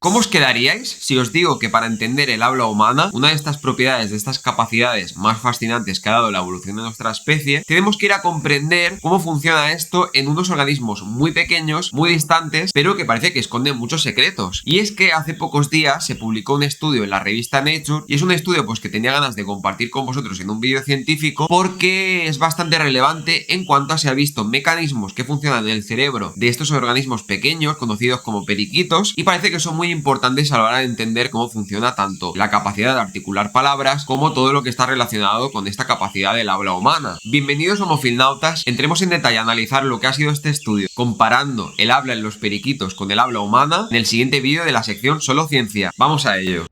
¿Cómo os quedaríais si os digo que para entender el habla humana, una de estas propiedades, de estas capacidades más fascinantes que ha dado la evolución de nuestra especie, tenemos que ir a comprender cómo funciona esto en unos organismos muy pequeños, muy distantes, pero que parece que esconden muchos secretos? Y es que hace pocos días se publicó un estudio en la revista Nature, y es un estudio pues que tenía ganas de compartir con vosotros en un vídeo científico porque es bastante relevante en cuanto a se ha visto mecanismos que funcionan en el cerebro de estos organismos pequeños, conocidos como periquitos, y parece que son muy importantes a la hora de entender cómo funciona tanto la capacidad de articular palabras como todo lo que está relacionado con esta capacidad del habla humana. Bienvenidos homofilnautas, entremos en detalle a analizar lo que ha sido este estudio comparando el habla en los periquitos con el habla humana en el siguiente vídeo de la sección Solo Ciencia. Vamos a ello.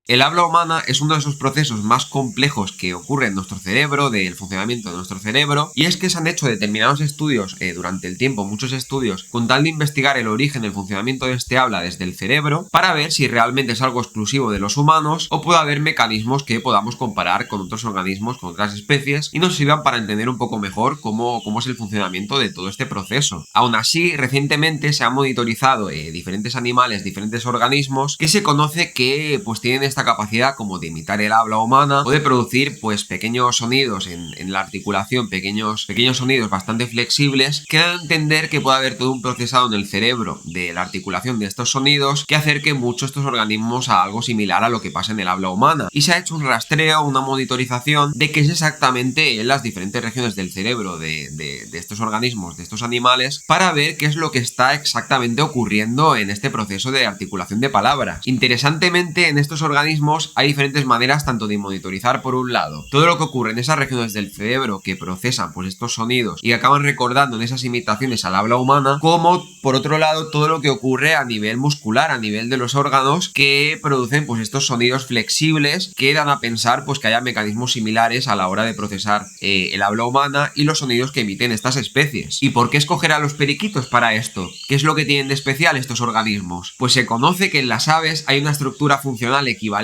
El habla humana es uno de esos procesos más complejos que ocurre en nuestro cerebro, del funcionamiento de nuestro cerebro, y es que se han hecho determinados estudios durante el tiempo, muchos estudios, con tal de investigar el origen del funcionamiento de este habla desde el cerebro, para ver si realmente es algo exclusivo de los humanos o puede haber mecanismos que podamos comparar con otros organismos, con otras especies, y nos sirvan para entender un poco mejor cómo es el funcionamiento de todo este proceso. Aún así, recientemente se han monitorizado diferentes animales, diferentes organismos, que se conoce que pues tienen esta capacidad como de imitar el habla humana o de producir pues pequeños sonidos en la articulación, pequeños sonidos bastante flexibles que dan a entender que puede haber todo un procesado en el cerebro de la articulación de estos sonidos que acerque mucho estos organismos a algo similar a lo que pasa en el habla humana. Y se ha hecho un rastreo, una monitorización de qué es exactamente en las diferentes regiones del cerebro de estos organismos, de estos animales, para ver qué es lo que está exactamente ocurriendo en este proceso de articulación de palabras. Interesantemente, en estos organismos hay diferentes maneras tanto de monitorizar, por un lado, todo lo que ocurre en esas regiones del cerebro que procesan pues estos sonidos y acaban recordando en esas imitaciones al habla humana, como por otro lado todo lo que ocurre a nivel muscular, a nivel de los órganos que producen pues estos sonidos flexibles que dan a pensar pues que haya mecanismos similares a la hora de procesar el habla humana y los sonidos que emiten estas especies. ¿Y por qué escoger a los periquitos para esto? ¿Qué es lo que tienen de especial estos organismos? Pues se conoce que en las aves hay una estructura funcional equivalente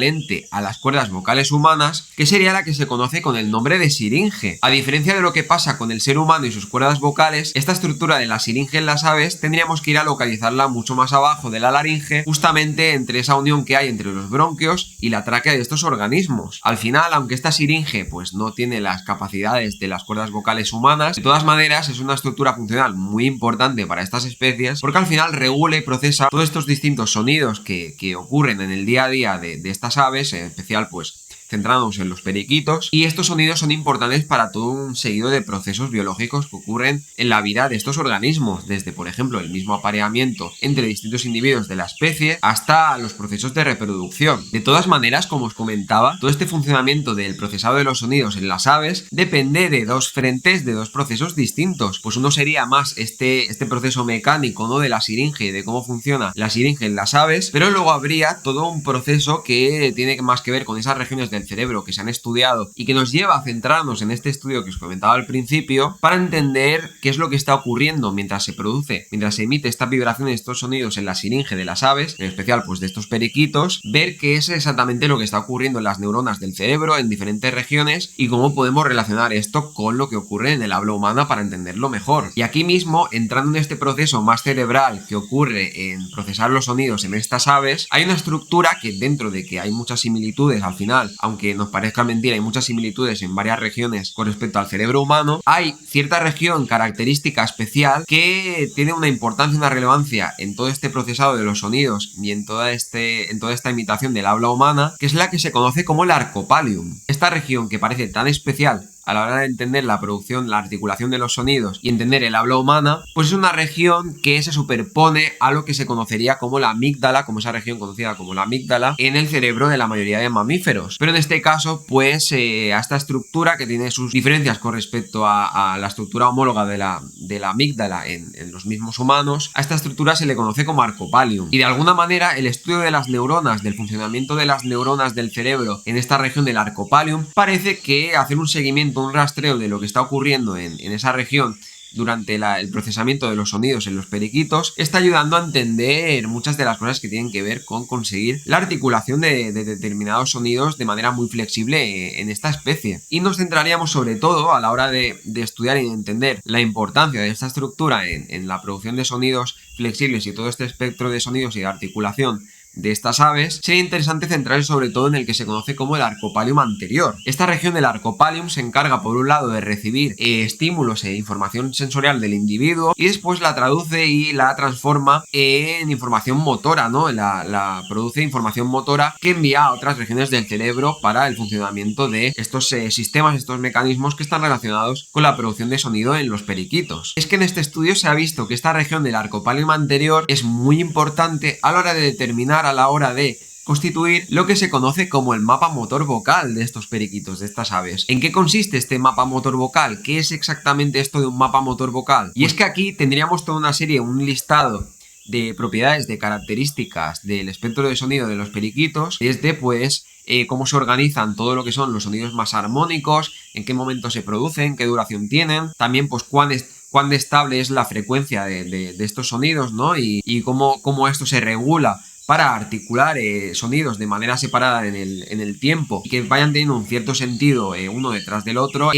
a las cuerdas vocales humanas, que sería la que se conoce con el nombre de siringe. A diferencia de lo que pasa con el ser humano y sus cuerdas vocales, esta estructura de la siringe en las aves tendríamos que ir a localizarla mucho más abajo de la laringe, justamente entre esa unión que hay entre los bronquios y la tráquea de estos organismos. Al final, aunque esta siringe pues no tiene las capacidades de las cuerdas vocales humanas, de todas maneras es una estructura funcional muy importante para estas especies porque al final regula y procesa todos estos distintos sonidos que ocurren en el día a día de estas aves, en especial pues centrándonos en los periquitos, y estos sonidos son importantes para todo un seguido de procesos biológicos que ocurren en la vida de estos organismos, desde por ejemplo el mismo apareamiento entre distintos individuos de la especie hasta los procesos de reproducción. De todas maneras, como os comentaba, todo este funcionamiento del procesado de los sonidos en las aves depende de dos frentes, de dos procesos distintos. Pues uno sería más este proceso mecánico, ¿no?, de la siringe, de cómo funciona la siringe en las aves, pero luego habría todo un proceso que tiene más que ver con esas regiones del cerebro que se han estudiado y que nos lleva a centrarnos en este estudio que os comentaba al principio para entender qué es lo que está ocurriendo mientras se emite esta vibración y estos sonidos en la siringe de las aves, en especial pues de estos periquitos, ver qué es exactamente lo que está ocurriendo en las neuronas del cerebro en diferentes regiones y cómo podemos relacionar esto con lo que ocurre en el habla humana para entenderlo mejor. Y aquí mismo, entrando en este proceso más cerebral que ocurre en procesar los sonidos en estas aves, hay una estructura que, dentro de que hay muchas similitudes al final, aunque nos parezca mentira, hay muchas similitudes en varias regiones con respecto al cerebro humano, hay cierta región característica especial que tiene una importancia, una relevancia en todo este procesado de los sonidos y en toda esta imitación del habla humana, que es la que se conoce como el arcopalium. Esta región que parece tan especial a la hora de entender la producción, la articulación de los sonidos y entender el habla humana, pues es una región que se superpone a lo que se conocería como la amígdala, como esa región conocida como la amígdala en el cerebro de la mayoría de mamíferos. Pero en este caso, pues a esta estructura que tiene sus diferencias con respecto a la estructura homóloga de la amígdala en los mismos humanos, a esta estructura se le conoce como arcopalium. Y de alguna manera el estudio de las neuronas, del funcionamiento de las neuronas del cerebro en esta región del arcopalium, parece que hacer un seguimiento, un rastreo de lo que está ocurriendo en esa región durante el procesamiento de los sonidos en los periquitos, está ayudando a entender muchas de las cosas que tienen que ver con conseguir la articulación de determinados sonidos de manera muy flexible en esta especie. Y nos centraríamos sobre todo a la hora de estudiar y entender la importancia de esta estructura en la producción de sonidos flexibles y todo este espectro de sonidos y de articulación de estas aves. Sería interesante centrarse sobre todo en el que se conoce como el arcopalium anterior. Esta región del arcopalium se encarga por un lado de recibir estímulos e información sensorial del individuo y después la traduce y la transforma en información motora, ¿no? La produce información motora que envía a otras regiones del cerebro para el funcionamiento de estos sistemas, estos mecanismos que están relacionados con la producción de sonido en los periquitos. Es que en este estudio se ha visto que esta región del arcopalium anterior es muy importante a la hora de determinar, a la hora de constituir lo que se conoce como el mapa motor vocal de estos periquitos, de estas aves. ¿En qué consiste este mapa motor vocal? ¿Qué es exactamente esto de un mapa motor vocal? Y es que aquí tendríamos toda una serie, un listado de propiedades, de características del espectro de sonido de los periquitos, desde pues cómo se organizan todo lo que son los sonidos más armónicos, en qué momento se producen, qué duración tienen, también pues cuán estable es la frecuencia de estos sonidos, ¿no? Y cómo esto se regula para articular sonidos de manera separada en el tiempo y que vayan teniendo un cierto sentido uno detrás del otro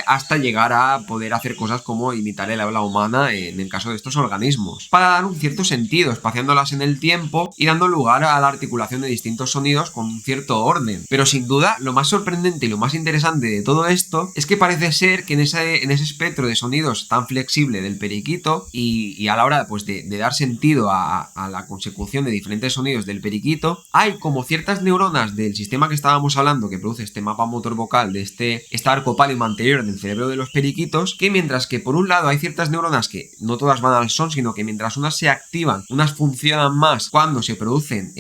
hasta llegar a poder hacer cosas como imitar el habla humana en el caso de estos organismos, para dar un cierto sentido, espaciándolas en el tiempo y dando lugar a la articulación de distintos sonidos con un cierto orden. Pero sin duda lo más sorprendente y lo más interesante de todo esto es que parece ser que en ese espectro de sonidos tan flexible del periquito y a la hora pues de dar sentido a la consecución de diferentes sonidos del periquito, hay como ciertas neuronas del sistema que estábamos hablando que produce este mapa motor vocal de esta arcopalium anterior del cerebro de los periquitos, que mientras que por un lado hay ciertas neuronas que no todas van al son, sino que mientras unas se activan, unas funcionan más cuando se producen,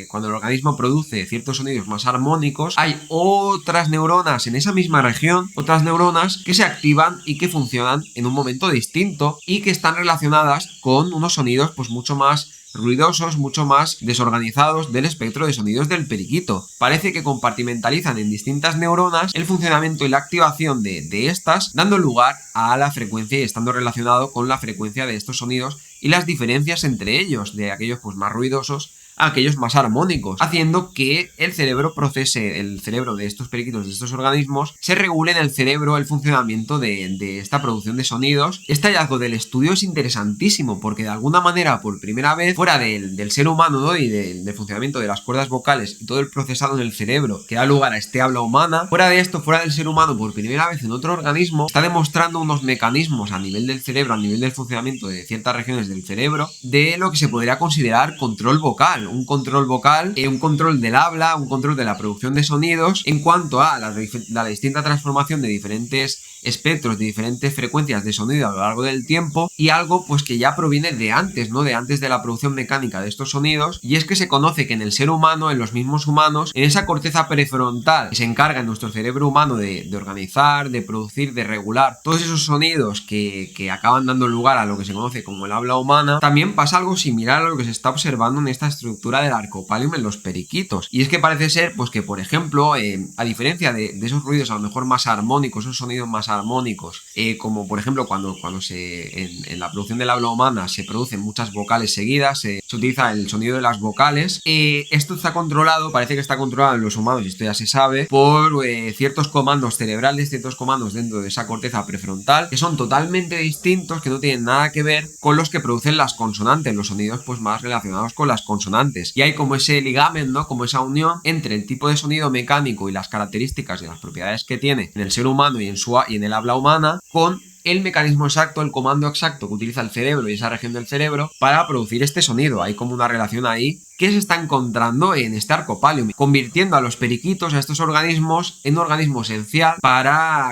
cuando el organismo produce ciertos sonidos más armónicos, hay otras neuronas en esa misma región, otras neuronas que se activan y que funcionan en un momento distinto y que están relacionadas con unos sonidos pues mucho más ruidosos, mucho más desorganizados del espectro de sonidos del periquito. Parece que compartimentalizan en distintas neuronas el funcionamiento y la activación de estas, dando lugar a la frecuencia y estando relacionado con la frecuencia de estos sonidos y las diferencias entre ellos, de aquellos pues más ruidosos a aquellos más armónicos, haciendo que el cerebro de estos periquitos, de estos organismos, se regule en el cerebro el funcionamiento de esta producción de sonidos. Este hallazgo del estudio es interesantísimo porque de alguna manera, por primera vez, fuera del ser humano, ¿no? Y del funcionamiento de las cuerdas vocales y todo el procesado en el cerebro que da lugar a este habla humana, fuera de esto, fuera del ser humano, por primera vez en otro organismo, está demostrando unos mecanismos a nivel del cerebro, a nivel del funcionamiento de ciertas regiones del cerebro, de lo que se podría considerar control vocal. Un control vocal, un control del habla, un control de la producción de sonidos en cuanto a la distinta transformación de diferentes espectros, de diferentes frecuencias de sonido a lo largo del tiempo, y algo pues que ya proviene de antes, ¿no? De antes de la producción mecánica de estos sonidos, y es que se conoce que en el ser humano, en los mismos humanos, en esa corteza prefrontal que se encarga en nuestro cerebro humano de organizar, de producir, de regular todos esos sonidos que acaban dando lugar a lo que se conoce como el habla humana, también pasa algo similar a lo que se está observando en esta estructura del arcopalium en los periquitos. Y es que parece ser pues que, por ejemplo, a diferencia de esos ruidos a lo mejor más armónicos, esos sonidos más armónicos, como por ejemplo cuando en la producción del habla humana se producen muchas vocales seguidas, se utiliza el sonido de las vocales, esto está controlado, parece que está controlado en los humanos, y esto ya se sabe, por ciertos comandos cerebrales, ciertos comandos dentro de esa corteza prefrontal, que son totalmente distintos, que no tienen nada que ver con los que producen las consonantes, los sonidos pues más relacionados con las consonantes. Y hay como ese ligamen, ¿no? Como esa unión entre el tipo de sonido mecánico y las características y las propiedades que tiene en el ser humano y en el habla humana, con el mecanismo exacto, el comando exacto que utiliza el cerebro y esa región del cerebro para producir este sonido. Hay como una relación ahí que se está encontrando en este arcopalium, convirtiendo a los periquitos, a estos organismos, en un organismo esencial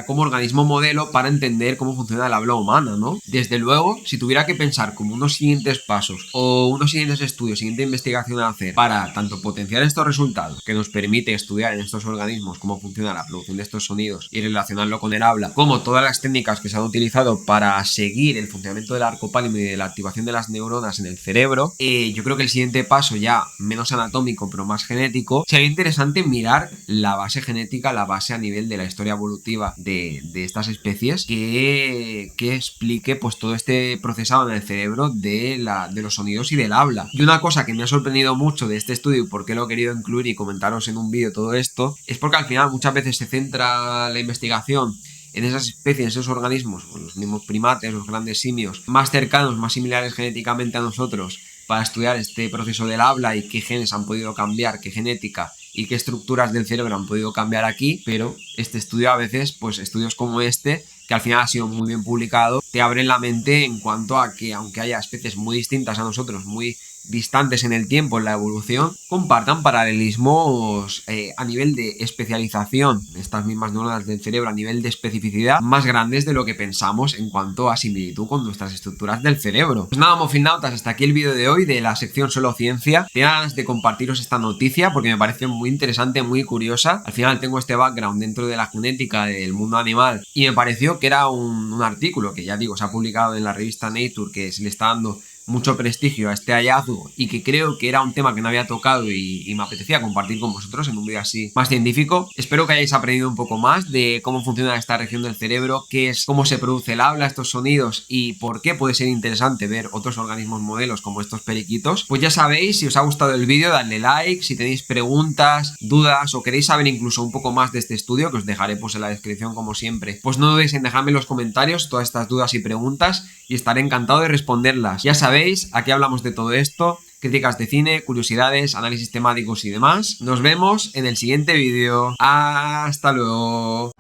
como organismo modelo para entender cómo funciona el habla humana, ¿no? Desde luego, si tuviera que pensar como unos siguientes pasos o unos siguientes estudios, siguiente investigación a hacer para tanto potenciar estos resultados que nos permite estudiar en estos organismos cómo funciona la producción de estos sonidos y relacionarlo con el habla, como todas las técnicas que se han utilizado para seguir el funcionamiento del arcopalium y de la activación de las neuronas en el cerebro, yo creo que el siguiente paso ya ya menos anatómico pero más genético, sería interesante mirar la base genética, la base a nivel de la historia evolutiva de estas especies que explique pues todo este procesado en el cerebro de los sonidos y del habla. Y una cosa que me ha sorprendido mucho de este estudio y por qué lo he querido incluir y comentaros en un vídeo todo esto, es porque al final muchas veces se centra la investigación en esas especies, en esos organismos, los mismos primates, los grandes simios, más cercanos, más similares genéticamente a nosotros, para estudiar este proceso del habla y qué genes han podido cambiar, qué genética y qué estructuras del cerebro han podido cambiar aquí, pero este estudio a veces, pues estudios como este, que al final ha sido muy bien publicado, te abren la mente en cuanto a que aunque haya especies muy distintas a nosotros, muy distantes en el tiempo, en la evolución, compartan paralelismos a nivel de especialización, estas mismas neuronas del cerebro a nivel de especificidad más grandes de lo que pensamos en cuanto a similitud con nuestras estructuras del cerebro. Pues nada, Moffinautas, hasta aquí el vídeo de hoy de la sección Solo Ciencia. Tenía ganas de compartiros esta noticia porque me parece muy interesante, muy curiosa. Al final tengo este background dentro de la genética del mundo animal y me pareció que era un artículo que, ya digo, se ha publicado en la revista Nature, que se le está dando mucho prestigio a este hallazgo y que creo que era un tema que no había tocado y me apetecía compartir con vosotros en un vídeo así más científico. Espero que hayáis aprendido un poco más de cómo funciona esta región del cerebro, qué es, cómo se produce el habla, estos sonidos y por qué puede ser interesante ver otros organismos modelos como estos periquitos. Pues ya sabéis, si os ha gustado el vídeo, dadle like. Si tenéis preguntas, dudas o queréis saber incluso un poco más de este estudio, que os dejaré pues en la descripción como siempre, pues no dudéis en dejarme en los comentarios todas estas dudas y preguntas y estaré encantado de responderlas. Ya sabéis, aquí hablamos de todo esto, críticas de cine, curiosidades, análisis temáticos y demás. Nos vemos en el siguiente vídeo. ¡Hasta luego!